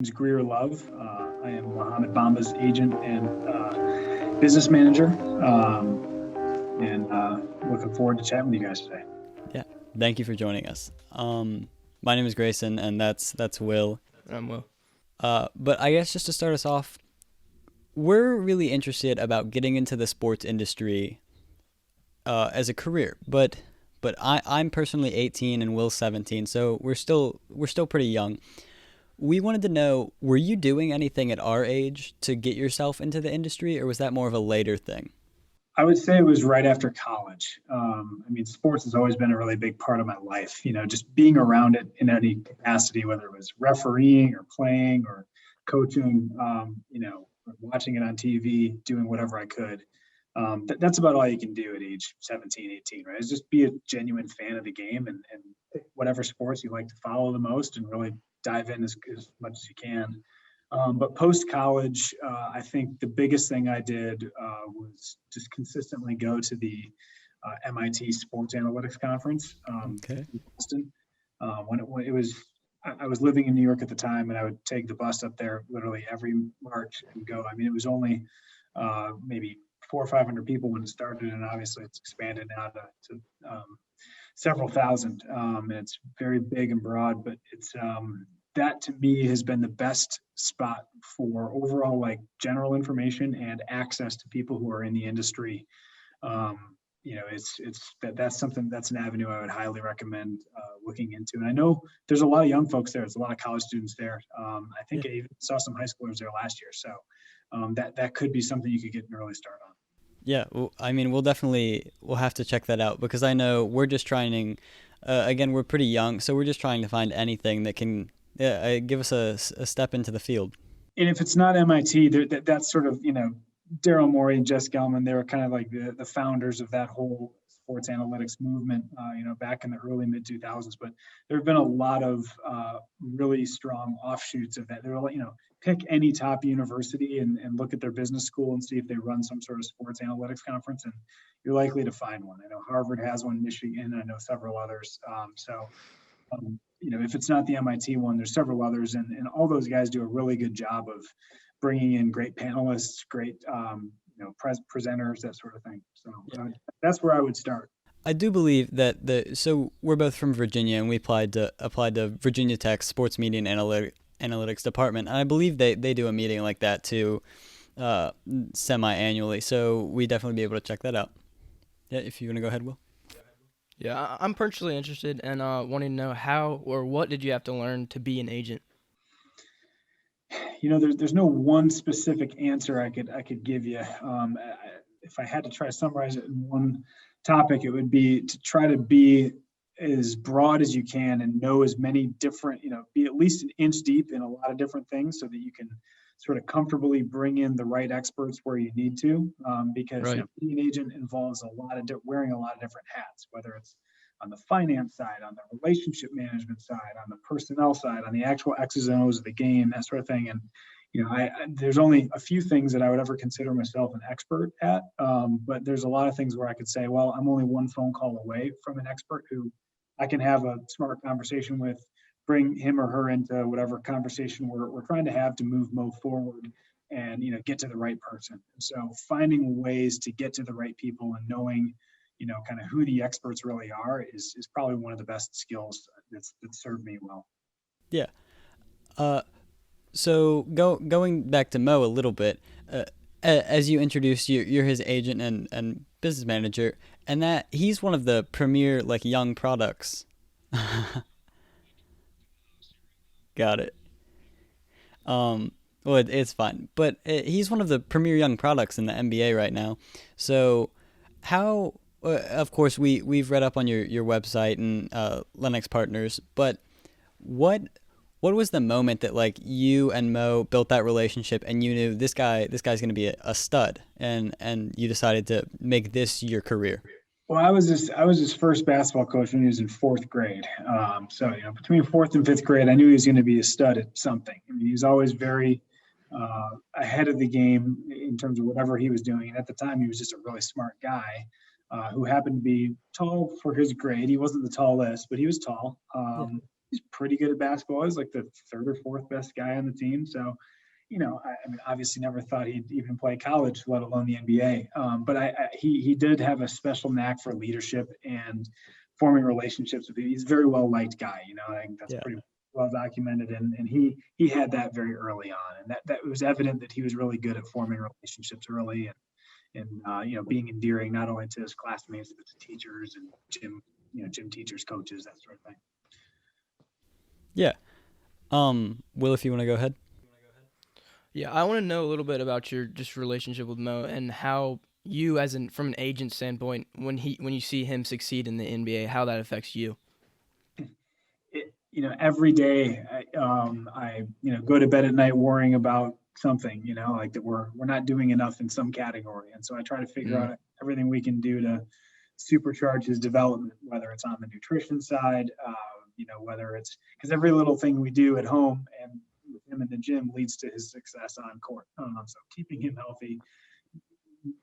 Agent Greer Love. I am Mo Bamba's agent and business manager, and looking forward to chatting with you guys today. Yeah, thank you for joining us. My name is Grayson, and that's Will. I'm Will. But I guess just to start us off, we're really interested about getting into the sports industry as a career. But I'm personally 18 and Will's 17, so we're still pretty young. We wanted to know, were you doing anything at our age to get yourself into the industry, or was that more of a later thing? I would say it was right after college. Sports has always been a really big part of my life. Just being around it in any capacity, whether it was refereeing or playing or coaching, watching it on TV, doing whatever I could. That's about all you can do at age 17, 18, right? Is just be a genuine fan of the game and pick whatever sports you like to follow the most and really dive in as much as you can. But post college, I think the biggest thing I did was just consistently go to the MIT Sports Analytics Conference Okay. in Boston. When it was, I was living in New York at the time, and I would take the bus up there literally every March and go. It was only maybe 400 or 500 people when it started, and obviously it's expanded now to several thousand. And it's very big and broad, but it's that to me has been the best spot for overall like general information and access to people who are in the industry. That's an avenue I would highly recommend looking into. And I know there's a lot of young folks there. There's a lot of college students there. I Yeah. think I even saw some high schoolers there last year. So that could be something you could get an early start on. Yeah, well, we'll have to check that out because I know we're just trying. Again, we're pretty young, so we're just trying to find anything that can give us a step into the field. And if it's not MIT, that's sort of, Daryl Morey and Jess Gelman, they were kind of like the founders of that whole sports analytics movement, back in the early mid 2000s. But there have been a lot of really strong offshoots of that. They're like, pick any top university and look at their business school and see if they run some sort of sports analytics conference, and you're likely to find one. I know Harvard has one, Michigan, I know several others. If it's not the MIT one, there's several others, and all those guys do a really good job of bringing in great panelists, great presenters, that sort of thing. So that's where I would start. I do believe that so we're both from Virginia and we applied to Virginia Tech Sports Media and Analytics Department, and I believe they do a meeting like that too, semi-annually. So we definitely be able to check that out. Yeah, if you want to go ahead, Will. Yeah, I'm personally interested in wanting to know how or what did you have to learn to be an agent? There's no one specific answer I could give you. If I had to try to summarize it in one topic, it would be to try to be as broad as you can and know as many different, be at least an inch deep in a lot of different things so that you can sort of comfortably bring in the right experts where you need to. Because Right. being an agent involves wearing a lot of different hats, whether it's on the finance side, on the relationship management side, on the personnel side, on the actual X's and O's of the game, that sort of thing. And there's only a few things that I would ever consider myself an expert at, but there's a lot of things where I could say, well, I'm only one phone call away from an expert who I can have a smart conversation with, bring him or her into whatever conversation we're trying to have to move Mo forward and get to the right person. So finding ways to get to the right people and knowing kind of who the experts really are is probably one of the best skills that served me well. Yeah. So going back to Mo a little bit, as you introduced, you're his agent and business manager, and that he's one of the premier like young products. Got it. Well, it's fine, but he's one of the premier young products in the NBA right now. So, how? Of course, we've read up on your website and Lenox Partners, but what what was the moment that like you and Mo built that relationship and you knew this guy's going to be a stud and you decided to make this your career? Well, I was his first basketball coach when he was in fourth grade. So between fourth and fifth grade, I knew he was going to be a stud at something. He was always very ahead of the game in terms of whatever he was doing. And at the time, he was just a really smart guy who happened to be tall for his grade. He wasn't the tallest, but he was tall. Yeah. he's pretty good at basketball. He's like the third or fourth best guy on the team. So, I mean, obviously never thought he'd even play college, let alone the NBA. But he did have a special knack for leadership and forming relationships with people. He's a very well liked guy. I think that's Yeah. pretty well documented, and he had that very early on, and that was evident that he was really good at forming relationships early, and being endearing not only to his classmates but to teachers and gym teachers, coaches, that sort of thing. Yeah. Will, if you want to go ahead. Yeah, I want to know a little bit about your just relationship with Mo and how you, from an agent standpoint, when you see him succeed in the NBA, how that affects you. Every day I go to bed at night worrying about something, like that we're not doing enough in some category. And so I try to figure out everything we can do to supercharge his development, whether it's on the nutrition side, whether it's because every little thing we do at home and with him in the gym leads to his success on court. So keeping him healthy,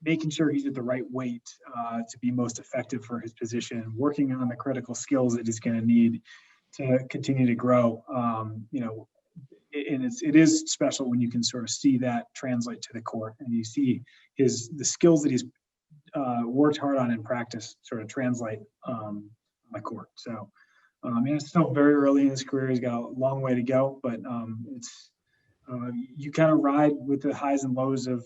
making sure he's at the right weight to be most effective for his position, working on the critical skills that he's going to need to continue to grow. And it is special when you can sort of see that translate to the court, and you see the skills that he's worked hard on in practice sort of translate on the court. So, it's still very early in his career. He's got a long way to go, but it's you kind of ride with the highs and lows of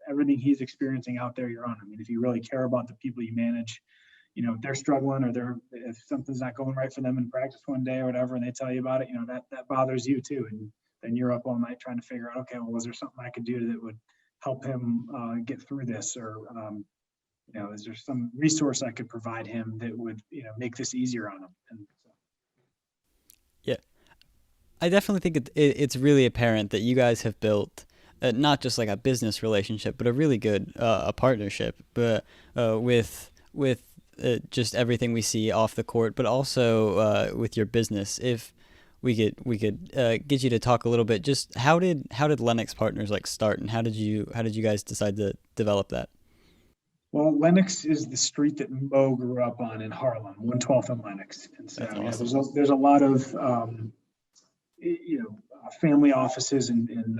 everything he's experiencing out there. You're on. I mean, if you really care about the people you manage, if they're struggling or if something's not going right for them in practice one day or whatever, and they tell you about it, that bothers you too. And then you're up all night trying to figure out, okay, well, is there something I could do that would help him get through this? Or, is there some resource I could provide him that would, make this easier on him? And so. Yeah. I definitely think it's really apparent that you guys have built not just like a business relationship, but a really good a partnership, but with just everything we see off the court, but also with your business. If we could get you to talk a little bit, just how did Lenox Partners like start, and how did you guys decide to develop that? Well, Lenox is the street that Mo grew up on in Harlem, 112th and Lenox, and so That's awesome. there's a lot of family offices and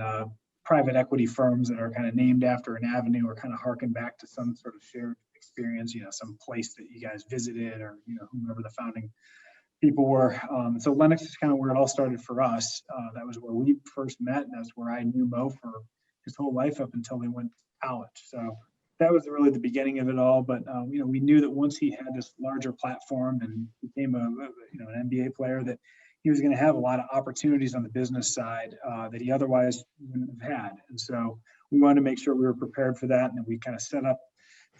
private equity firms that are kind of named after an avenue or kind of harken back to some sort of shared experience, some place that you guys visited or, whomever the founding people were. So Lenox is kind of where it all started for us. That was where we first met, and that's where I knew Mo for his whole life up until he went to college. So that was really the beginning of it all. But, we knew that once he had this larger platform and became an NBA player, that he was going to have a lot of opportunities on the business side that he otherwise wouldn't have had. And so we wanted to make sure we were prepared for that. And we kind of set up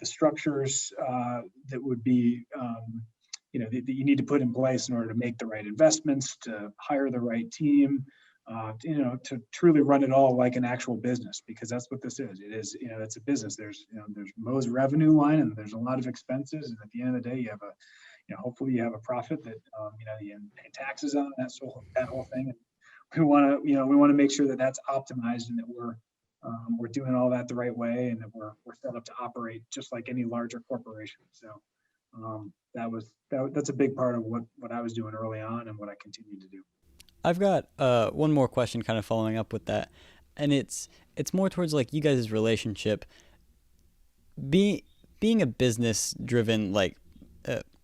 the structures that would be, that you need to put in place in order to make the right investments, to hire the right team, to truly run it all like an actual business, because that's what this is. It is, it's a business. There's Mo's revenue line, and there's a lot of expenses. And at the end of the day, you have hopefully you have a profit that, you pay taxes on, that whole thing. And we want to make sure that that's optimized and that we're doing all that the right way, and that we're set up to operate just like any larger corporation. So that's a big part of what I was doing early on and what I continue to do. I've got one more question kind of following up with that, and it's more towards like you guys' relationship. Being a business driven like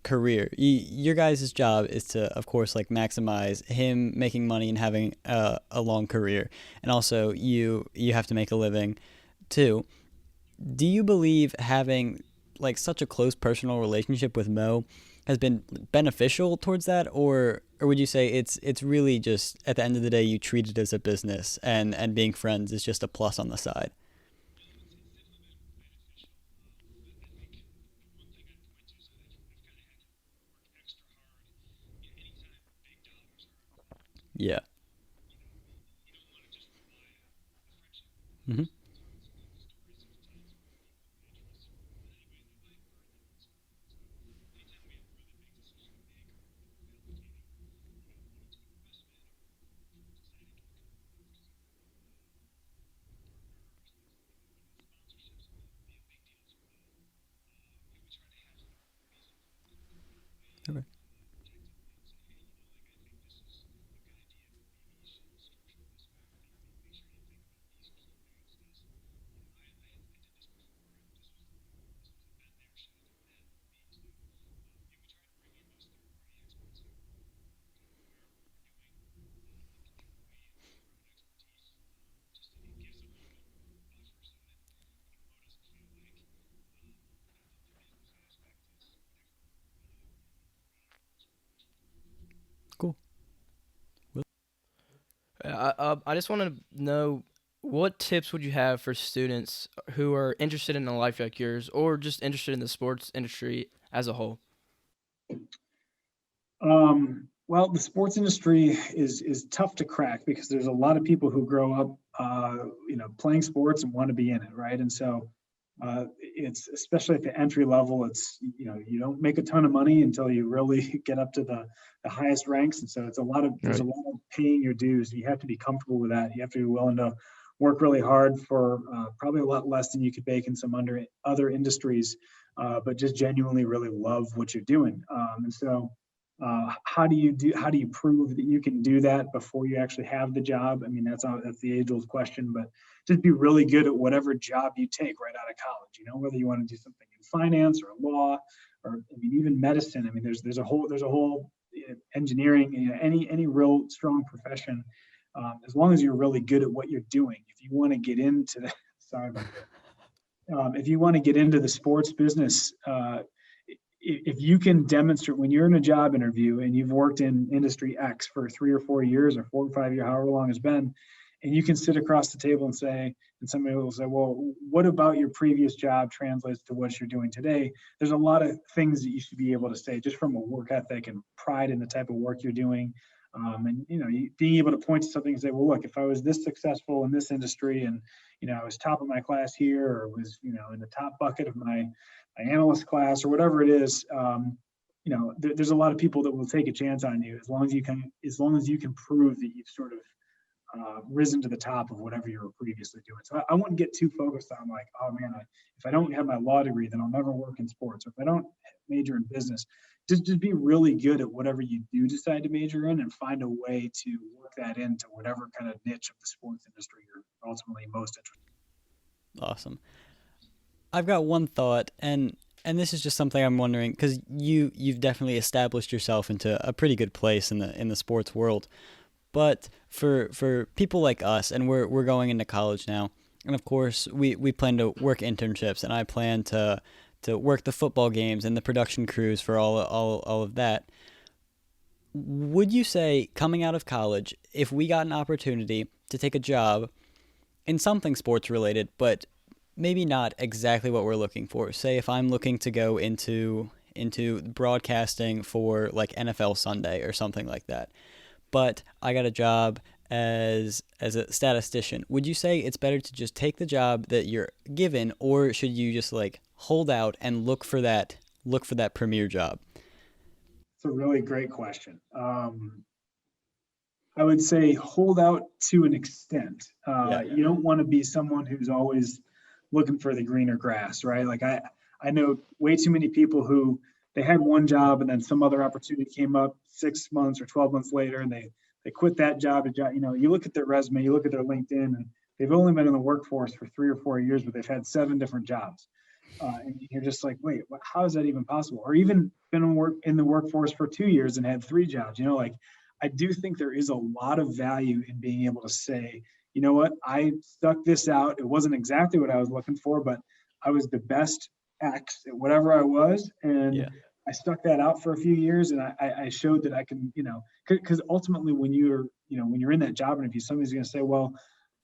career, your guys' job is to, of course, like maximize him making money and having a long career, and also you have to make a living too. Do you believe having like such a close personal relationship with Mo has been beneficial towards that, or would you say it's really just at the end of the day you treat it as a business, and being friends is just a plus on the side? Yeah. Hmm. Okay. I just want to know what tips would you have for students who are interested in a life like yours, or just interested in the sports industry as a whole? Well, the sports industry is tough to crack because there's a lot of people who grow up, playing sports and want to be in it, right? And so, it's especially at the entry level. It's you don't make a ton of money until you really get up to the highest ranks, and so there's a Right. lot of paying your dues. You have to be comfortable with that. You have to be willing to work really hard for probably a lot less than you could make in some other industries, but just genuinely really love what you're doing. And so how do you prove that you can do that before you actually have the job? I mean, that's the age old question, but just be really good at whatever job you take right out of college, whether you want to do something in finance or law, or I mean even medicine. I mean there's a whole engineering, any real strong profession. As long as you're really good at what you're doing, if you want to get into the sorry about that. If you want to get into the sports business, if you can demonstrate when you're in a job interview and you've worked in industry X for 3 or 4 years or 4 or 5 years, however long it's been, and you can sit across the table and somebody will say, well, what about your previous job translates to what you're doing today? There's a lot of things that you should be able to say just from a work ethic and pride in the type of work you're doing. And being able to point to something and say, well, look, if I was this successful in this industry and I was top of my class here, or was in the top bucket of my analyst class or whatever it is, there's a lot of people that will take a chance on you as long as you can prove that you've sort of risen to the top of whatever you were previously doing. So I wouldn't get too focused on like, oh man, if I don't have my law degree, then I'll never work in sports. Or if I don't major in business, just be really good at whatever you do decide to major in and find a way to work that into whatever kind of niche of the sports industry you're ultimately most interested Awesome. I've got one thought, and this is just something I'm wondering because you've definitely established yourself into a pretty good place in the sports world. But for people like us, and we're going into college now, and of course we plan to work internships, and I plan to work the football games and the production crews for all of that. Would you say coming out of college, if we got an opportunity to take a job in something sports related, but maybe not exactly what we're looking for. Say if I'm looking to go into broadcasting for like NFL Sunday or something like that, but I got a job as a statistician. Would you say it's better to just take the job that you're given, or should you just like hold out and look for that premier job? It's a really great question. I would say hold out to an extent. Yeah. You don't want to be someone who's always looking for the greener grass, right? Like I know way too many people who they had one job and then some other opportunity came up 6 months or 12 months later, and they quit that job. You look at their resume, you look at their LinkedIn, and they've only been in the workforce for 3 or 4 years, but they've had 7 different jobs. And you're just like, wait, how is that even possible? Or even been in the workforce for 2 years and had 3 jobs. Like I do think there is a lot of value in being able to say, you know what, I stuck this out. It wasn't exactly what I was looking for, but I was the best X at whatever I was, and Yeah. I stuck that out for a few years, and I showed that I can, because ultimately when you're in that job interview, somebody's going to say, well,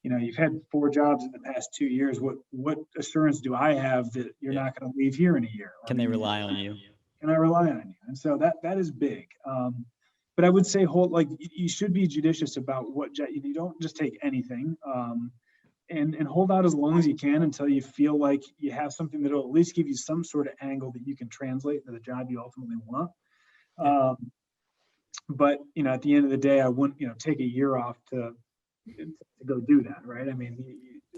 you've had 4 jobs in the past 2 years. What assurance do I have that you're Yeah. not going to leave here in a year or Can in they a year? rely on you? Can I rely on you? And so that is big. But I would say you should be judicious about you don't just take anything. And hold out as long as you can until you feel like you have something that will at least give you some sort of angle that you can translate to the job you ultimately want. Yeah. But at the end of the day, I wouldn't take a year off to go do that, right? I mean,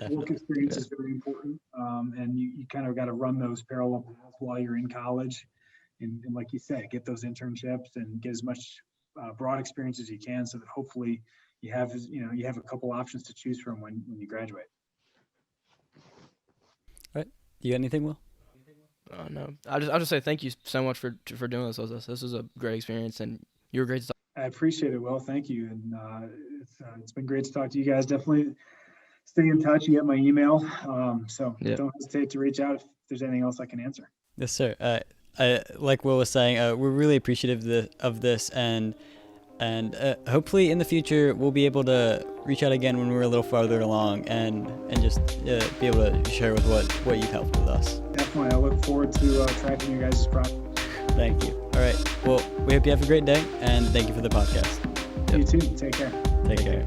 work Definitely. experience is very important, and you kind of got to run those parallel paths while you're in college, and like you said, get those internships and get as much broad experience as you can, so that hopefully you have a couple options to choose from when you graduate. All right. You got anything, Will? No, I'll just say thank you so much for doing this with us. This was a great experience, and you were great to talk. I appreciate it. Well, thank you, and it's been great to talk to you guys. Definitely stay in touch. You get my email, so Yeah. don't hesitate to reach out if there's anything else I can answer. Yes, sir. Like Will was saying, we're really appreciative of this, and And hopefully in the future we'll be able to reach out again when we're a little farther along and just be able to share with what you've helped with us. Definitely. I look forward to tracking your guys' project. Thank you. All right. Well, we hope you have a great day, and thank you for the podcast. You too. Take care. Take care.